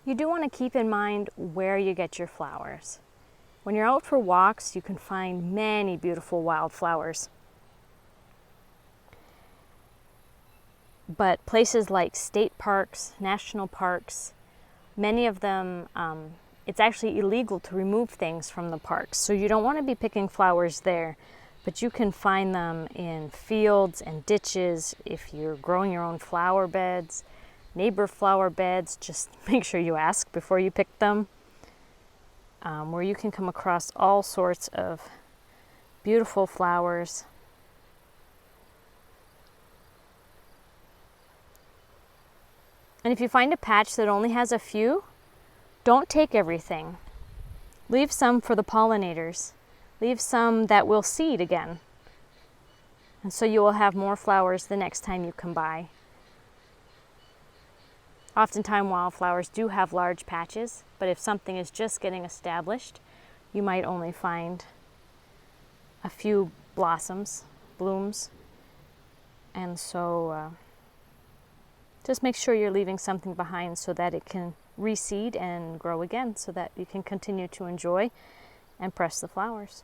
You do want to keep in mind where you get your flowers. When you're out for walks, you can find many beautiful wildflowers. But places like state parks, national parks, many of them, it's actually illegal to remove things from the parks. So you don't want to be picking flowers there, but you can find them in fields and ditches. If you're growing your own flower beds, neighbor flower beds, just make sure you ask before you pick them, where you can come across all sorts of beautiful flowers. And if you find a patch that only has a few, don't take everything. Leave some for the pollinators. Leave some that will seed again. And so you will have more flowers the next time you come by. Oftentimes wildflowers do have large patches, but if something is just getting established, you might only find a few blossoms, blooms. And so just make sure you're leaving something behind so that it can reseed and grow again, so that you can continue to enjoy and press the flowers.